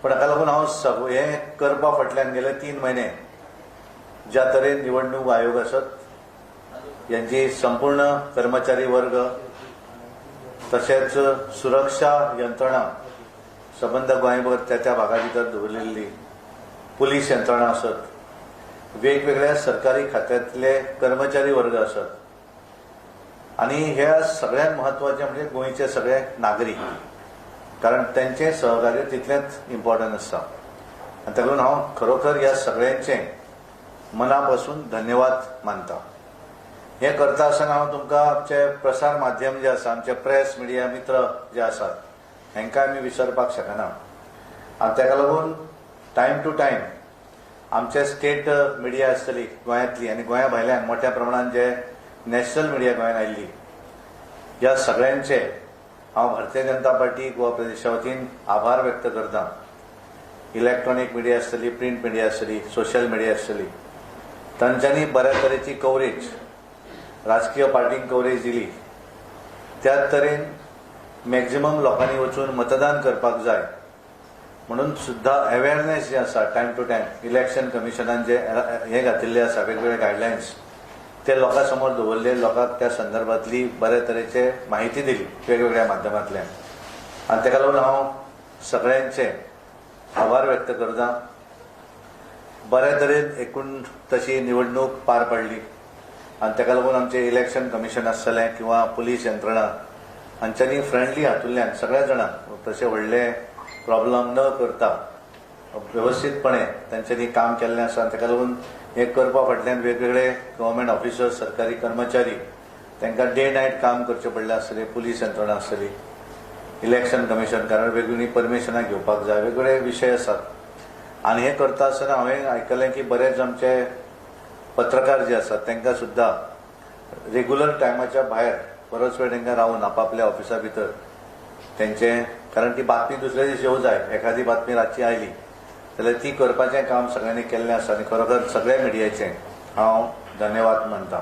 पण हाका लागून हांव हें करपा फाटल्यान गेले 3 म्हयने ज्या तरेन निवडणूक आयोग आसत यांची संपूर्ण कर्मचारी वर्ग तशेंच सुरक्षा यंत्रणा सबंद गोंयभर त्या भागा भितर दवरलेली पुलीस यंत्रणा आसत वेगवेगळ्या सरकारी खात्यांतले कर्मचारी वर्ग आसत आनी ह्या सगळ्यात महत्वाचे म्हणजे गोंयचे सगळे नागरीक कारण त्यांचे सहकार्य तितलेंच इम्पॉर्टंट आसता आनी ताका लागून हांव खरोखर ह्या सगळ्यांचे मनापासून धन्यवाद मानता। हे करता आसतना हांव तुमकां आमचे प्रसार माध्यम जे आसा आमचे प्रेस मिडिया मित्र जे आसात हांकां आमी विसरपाक शकना आनी ताका लागून टायम टू टायम आमचे स्टेट मिडिया आसतली गोंयांतली आनी गोंया भायल्यान मोठ्या प्रमाणात जे नॅशनल मिडिया गोंयांत आयिल्ली ह्या सगळ्यांचे हांव भारतीय जनता पार्टी गोवा प्रदेशा वतीन आभार व्यक्त करता। इलेक्ट्रॉनिक मिडिया आसतली प्रिंट मिडिया आसतली सोशल मिडिया आसतली तांच्यांनी बऱ्या तरेची कवरेज राजकीय पार्टींक कवरेज दिली त्याच तरेन मॅक्झिमम लोकांनी वचून मतदान करपाक जाय म्हणून सुद्धा अवेअरनेस जे आसा टायम टू टायम इलेक्शन कमिशनान जे हे घातिल्ले आसा वेगवेगळे गायडलायन्स ते लोकां समोर दवरले लोकांक त्या संदर्भातली बऱ्या तरेचे माहिती दिली वेगवेगळ्या माध्यमांतल्यान आनी ताका लागून हांव सगळ्यांचे आभार व्यक्त करता। बऱ्या तरेन एकूण तशी निवडणूक पार पडली आनी ताका लागून आमचे इलेक्शन कमिशन आसतलें किंवा पुलीस यंत्रणा हांच्यांनी फ्रेंडली हातूंतल्यान सगळ्या जाणांक तशें व्हडले प्रॉब्लम न करता व्यवस्थितपणे तांच्यांनी काम केल्लें आसा ताका लागून हे करपा फाटल्यान वेगवेगळे गव्हर्मेंट ऑफिसर्स सरकारी कर्मचारी तांकां डे नायट काम करचें पडलें आसतलें पुलीस यंत्रणा आसतली इलेक्शन कमिशन कारण वेगवेगळी परमिशनां घेवपाक जाय वेगवेगळे विशय आसात आनी हे करता आसतना हांवें आयकलें की बरेच आमचे पत्रकार जे आसात तांकां सुद्दां रेग्युलर टायमाच्या भायर बरोच वेळ तांकां रावन आपापल्या ऑफिसा भितर तेंचे कारण ती बातमी दुसरे दीस येवं जाय एखादी बातमी रातची आयली जाल्यार ती करपाचें काम सगळ्यांनी केल्लें आसा आनी खरोखर सगळ्या मिडियाचें हांव धन्यवाद मानता।